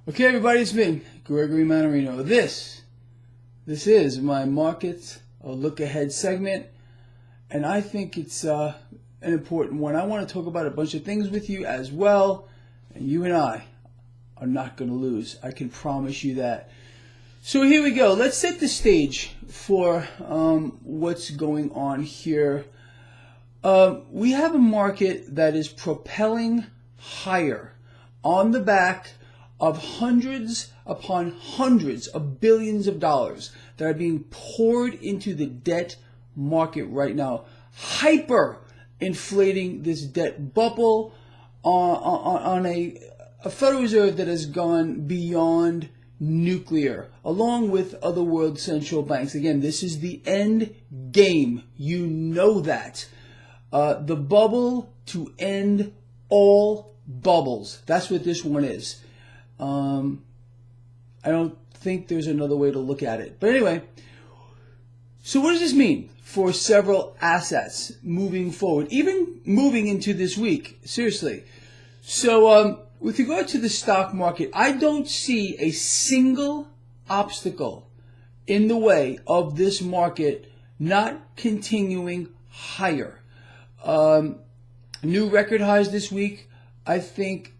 Okay, everybody, it's me, Gregory Manarino. This is my market look ahead segment, and I think it's an important one. I want to talk about a bunch of things with you as well, and you and I are not going to lose. I can promise you that. So here we go. Let's set the stage for what's going on here. We have a market that is propelling higher on the back of hundreds upon hundreds of billions of dollars that are being poured into the debt market right now, hyper inflating this debt bubble on a Federal Reserve that has gone beyond nuclear, along with other world central banks. Again, this is the end game. You know that. The bubble to end all bubbles. That's what this one is. I don't think there's another way to look at it. But anyway, so what does this mean for several assets moving forward, even moving into this week? Seriously. So with regard to the stock market, I don't see a single obstacle in the way of this market not continuing higher. New record highs this week, I think,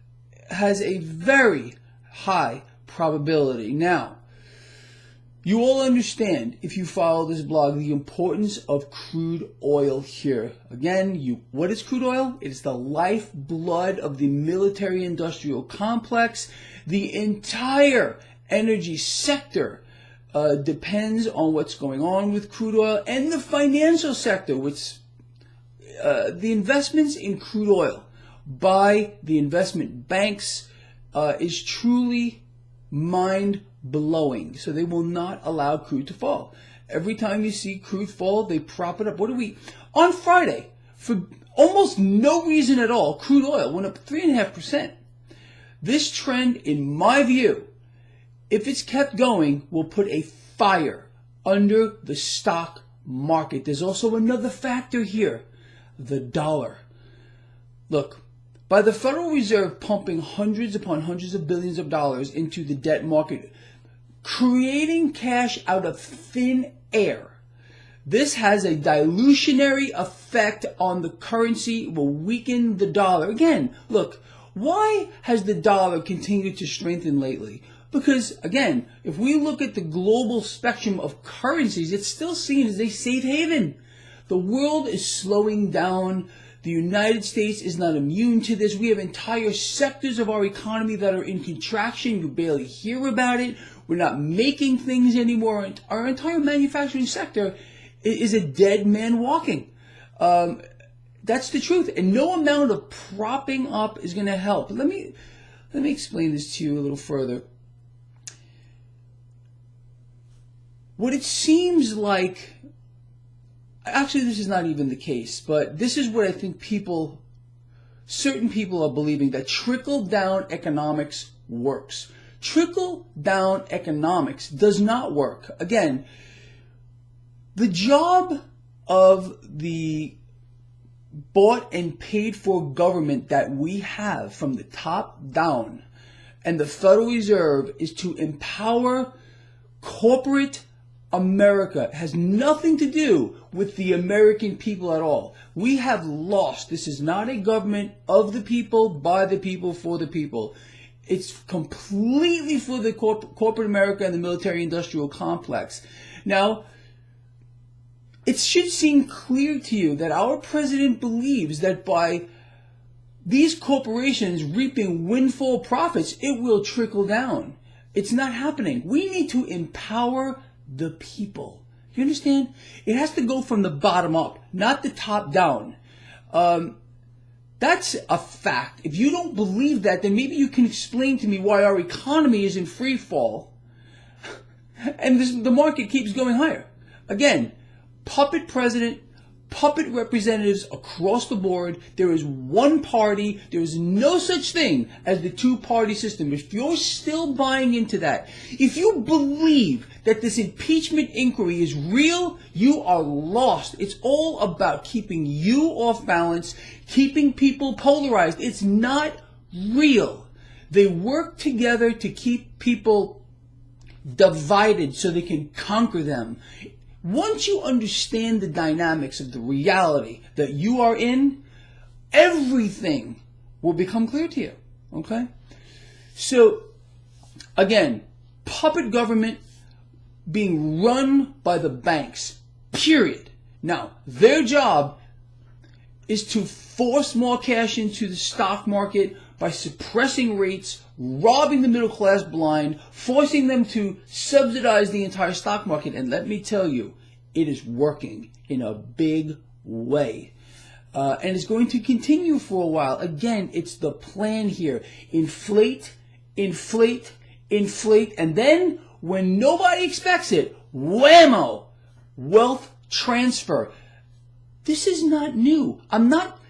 has a very high probability. Now, you all understand, if you follow this blog, the importance of crude oil here. Again, what is crude oil? It is the lifeblood of the military-industrial complex. The entire energy sector depends on what's going on with crude oil, and the financial sector, which the investments in crude oil by the investment banks is truly mind-blowing. So they will not allow crude to fall. Every time you see crude fall, they prop it up. On Friday, for almost no reason at all, crude oil went up 3.5%. This trend, in my view, if it's kept going, will put a fire under the stock market. There's also another factor here, the dollar. Look, by the Federal Reserve pumping hundreds upon hundreds of billions of dollars into the debt market, creating cash out of thin air, this has a dilutionary effect on the currency, will weaken the dollar. Again, look, why has the dollar continued to strengthen lately? Because, again, if we look at the global spectrum of currencies, it's still seen as a safe haven. The world is slowing down. The United States is not immune to this. We have entire sectors of our economy that are in contraction. You barely hear about it. We're not making things anymore. Our entire manufacturing sector is a dead man walking. That's the truth. And no amount of propping up is going to help. Let me explain this to you a little further. What it seems like, actually, this is not even the case, but this is what I think certain people are believing, that trickle-down economics works. Trickle-down economics does not work. Again, the job of the bought and paid for government that we have from the top down and the Federal Reserve is to empower corporate America. It has nothing to do with the American people at all. We have lost. This is not a government of the people, by the people, for the people. It's completely for the corporate America and the military-industrial complex. Now, it should seem clear to you that our president believes that by these corporations reaping windfall profits, it will trickle down. It's not happening. We need to empower the people. You understand? It has to go from the bottom up, not the top down. That's a fact. If you don't believe that, then maybe you can explain to me why our economy is in free fall and the market keeps going higher. Again, puppet president, puppet representatives across the board. There is one party. There is no such thing as the two-party system. If you're still buying into that, if you believe that this impeachment inquiry is real, you are lost. It's all about keeping you off balance, keeping people polarized. It's not real. They work together to keep people divided so they can conquer them. Once you understand the dynamics of the reality that you are in, everything will become clear to you. Okay? So, again, puppet government being run by the banks, period. Now, their job is to force more cash into the stock market by suppressing rates, robbing the middle class blind, forcing them to subsidize the entire stock market. And let me tell you, it is working in a big way. And it's going to continue for a while. Again, it's the plan here. Inflate, inflate, inflate, and then when nobody expects it, whammo, wealth transfer. This is not new. I'm not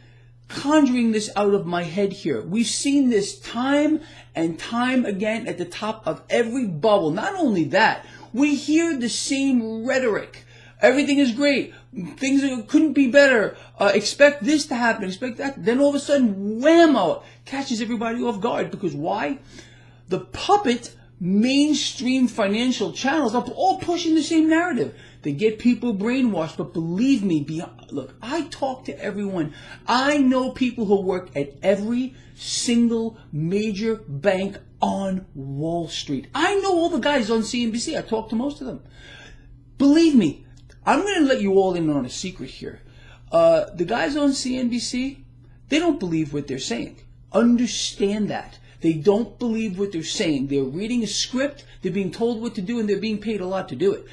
conjuring this out of my head here. We've seen this time and time again at the top of every bubble. Not only that, we hear the same rhetoric. Everything is great. Things couldn't be better. Expect this to happen. Expect that. Then all of a sudden, whammo, catches everybody off guard. Because why? The puppet mainstream financial channels are all pushing the same narrative. They get people brainwashed, but believe me, look, I talk to everyone. I know people who work at every single major bank on Wall Street. I know all the guys on CNBC. I talk to most of them. Believe me, I'm going to let you all in on a secret here. The guys on CNBC, they don't believe what they're saying. Understand that. They don't believe what they're saying. They're reading a script, they're being told what to do, and they're being paid a lot to do it.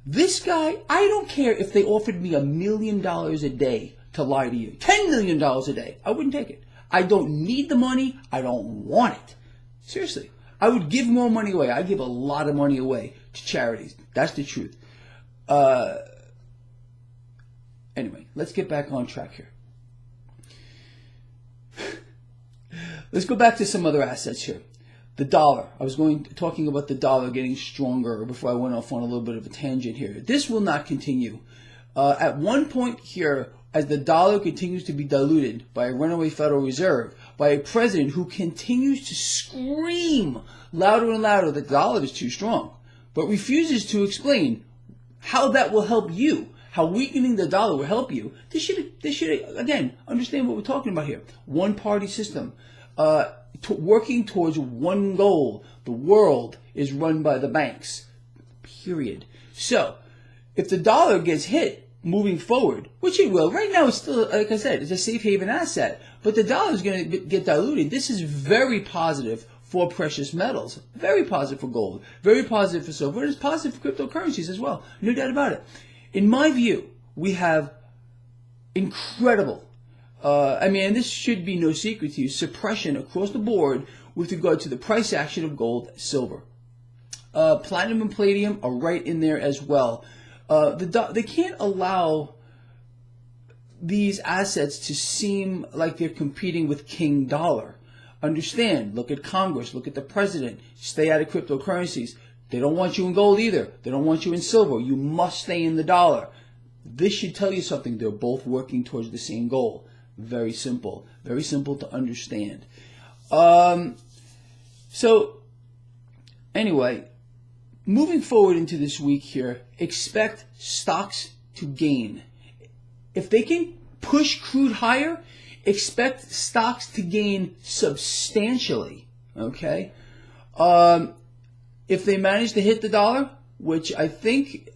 This guy, I don't care if they offered me $1 million a day to lie to you. $10 million a day. I wouldn't take it. I don't need the money. I don't want it. Seriously. I would give more money away. I give a lot of money away to charities. That's the truth. Anyway, let's get back on track here. Let's go back to some other assets here. The dollar. I was talking about the dollar getting stronger before I went off on a little bit of a tangent here. This will not continue. At one point here, as the dollar continues to be diluted by a runaway Federal Reserve, by a president who continues to scream louder and louder that the dollar is too strong, but refuses to explain how that will help you, how weakening the dollar will help you. They should again, understand what we're talking about here. One-party system. Working towards one goal. The world is run by the banks. Period. So, if the dollar gets hit moving forward, which it will, right now it's still, like I said, it's a safe haven asset, but the dollar is going to get diluted. This is very positive for precious metals. Very positive for gold. Very positive for silver. It's positive for cryptocurrencies as well. No doubt about it. In my view, we have incredible and this should be no secret to you, suppression across the board with regard to the price action of gold, silver. Platinum and palladium are right in there as well. They can't allow these assets to seem like they're competing with King Dollar. Understand, look at Congress, look at the president, stay out of cryptocurrencies. They don't want you in gold either. They don't want you in silver. You must stay in the dollar. This should tell you something. They're both working towards the same goal. Very simple to understand. So, anyway, moving forward into this week here, expect stocks to gain. If they can push crude higher, expect stocks to gain substantially, okay? If they manage to hit the dollar, which I think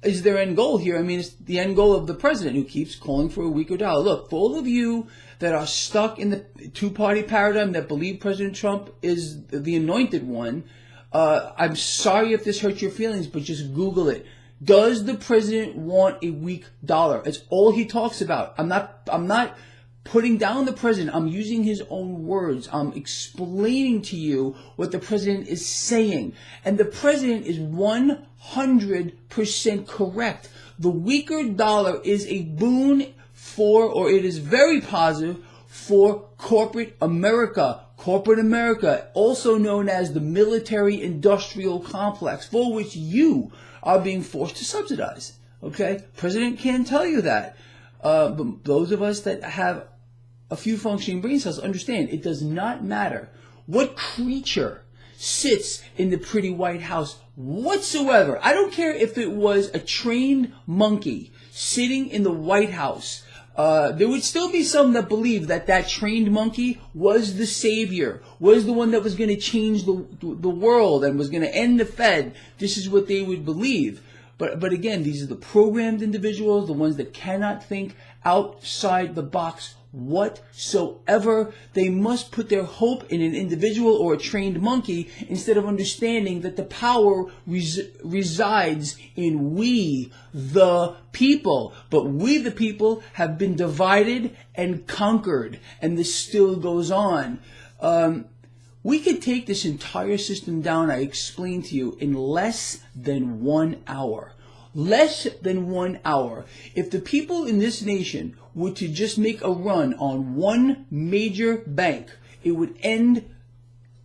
is their end goal here. I mean, it's the end goal of the president who keeps calling for a weaker dollar. Look, for all of you that are stuck in the two-party paradigm that believe President Trump is the anointed one, I'm sorry if this hurts your feelings, but just Google it. Does the president want a weak dollar? It's all he talks about. I'm not putting down the president. I'm using his own words. I'm explaining to you what the president is saying. And the president is 100% correct. The weaker dollar is a boon or it is very positive for corporate America. Corporate America, also known as the military-industrial complex, for which you are being forced to subsidize. Okay? President can't tell you that. But those of us that have a few functioning brain cells understand it does not matter What creature sits in the pretty White House whatsoever? I don't care if it was a trained monkey sitting in the White House. There would still be some that believe that that trained monkey was the savior, was the one that was going to change the world and was going to end the Fed. This is what they would believe. But again, these are the programmed individuals, the ones that cannot think outside the box whatsoever. They must put their hope in an individual or a trained monkey instead of understanding that the power resides in we, the people. But we, the people, have been divided and conquered, and this still goes on. We could take this entire system down, I explained to you, in less than 1 hour. Less than 1 hour. If the people in this nation were to just make a run on one major bank, it would end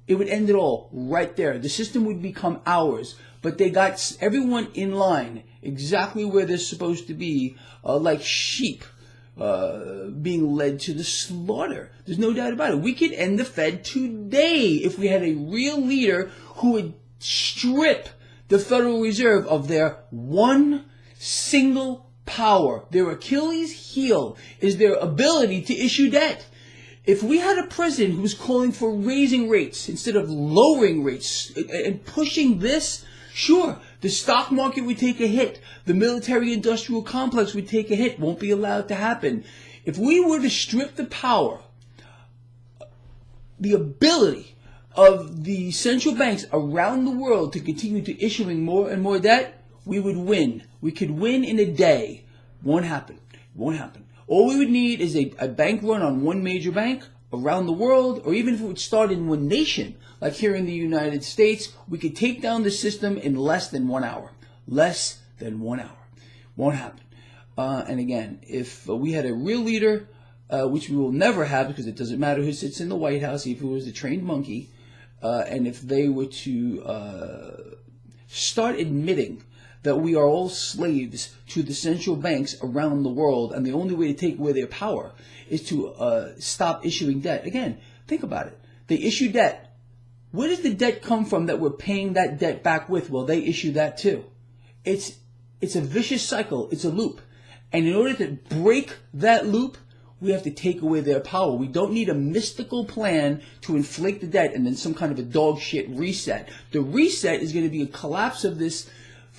it all right there. The system would become ours. But they got everyone in line exactly where they're supposed to be, like sheep being led to the slaughter. There's no doubt about it. We could end the Fed today if we had a real leader who would strip the Federal Reserve of their one single power. Their Achilles heel is their ability to issue debt. If we had a president who was calling for raising rates instead of lowering rates and pushing this, sure, the stock market would take a hit. The military-industrial complex would take a hit. Won't be allowed to happen. If we were to strip the power, the ability of the central banks around the world to continue to issuing more and more debt, we would win. We could win in a day. Won't happen. Won't happen. All we would need is a bank run on one major bank around the world, or even if it would start in one nation, like here in the United States, we could take down the system in less than 1 hour. Less than 1 hour. Won't happen. And again, if we had a real leader, which we will never have because it doesn't matter who sits in the White House, even if it was a trained monkey, and if they were to start admitting that we are all slaves to the central banks around the world, and the only way to take away their power is to stop issuing debt. Again, think about it. They issue debt. Where does the debt come from that we're paying that debt back with? Well, they issue that too. It's a vicious cycle. It's a loop. And in order to break that loop, we have to take away their power. We don't need a mystical plan to inflate the debt and then some kind of a dog shit reset. The reset is going to be a collapse of this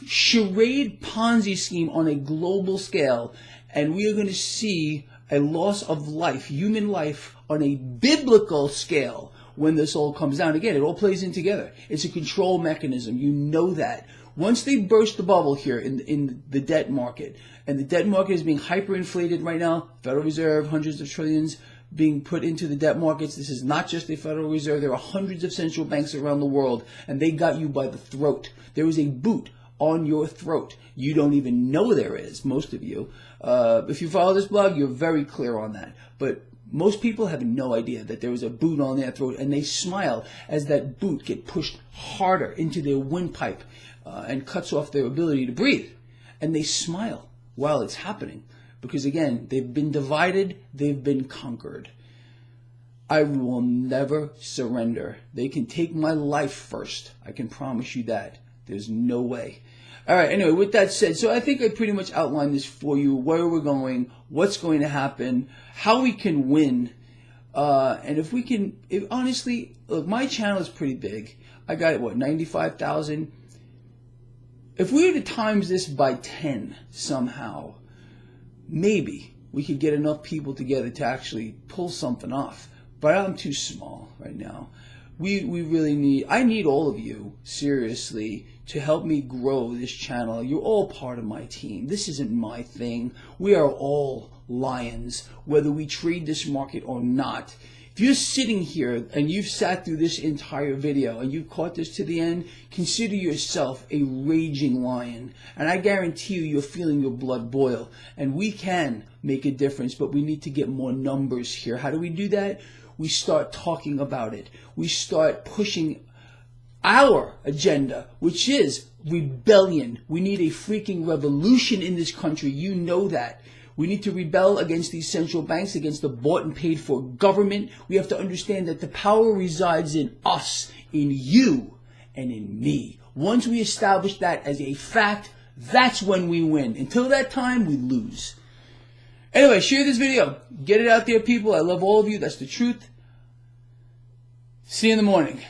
charade Ponzi scheme on a global scale, and we are going to see a loss of life, human life, on a biblical scale when this all comes down. Again, it all plays in together. It's a control mechanism. You know that. Once they burst the bubble here in the debt market, and the debt market is being hyperinflated right now, Federal Reserve, hundreds of trillions being put into the debt markets. This is not just the Federal Reserve. There are hundreds of central banks around the world, and they got you by the throat. There is a boot on your throat. You don't even know there is, most of you. If you follow this blog, you're very clear on that. But most people have no idea that there is a boot on their throat, and they smile as that boot gets pushed harder into their windpipe and cuts off their ability to breathe. And they smile while it's happening because, again, they've been divided, they've been conquered. I will never surrender. They can take my life first. I can promise you that. There's no way. All right, anyway, with that said, so I think I pretty much outlined this for you, where we're going, what's going to happen, how we can win, and if we can, honestly, look, my channel is pretty big. I got, 95,000? If we were to times this by 10 somehow, maybe we could get enough people together to actually pull something off. But I'm too small right now. We really need, I need all of you, seriously, to help me grow this channel. You're all part of my team. This isn't my thing. We are all lions, whether we trade this market or not. If you're sitting here and you've sat through this entire video and you've caught this to the end, consider yourself a raging lion. And I guarantee you, you're feeling your blood boil. And we can make a difference, but we need to get more numbers here. How do we do that? We start talking about it. We start pushing our agenda, which is rebellion. We need a freaking revolution in this country. You know that. We need to rebel against these central banks, against the bought and paid for government. We have to understand that the power resides in us, in you, and in me. Once we establish that as a fact, that's when we win. Until that time, we lose. Anyway, share this video. Get it out there, people. I love all of you. That's the truth. See you in the morning.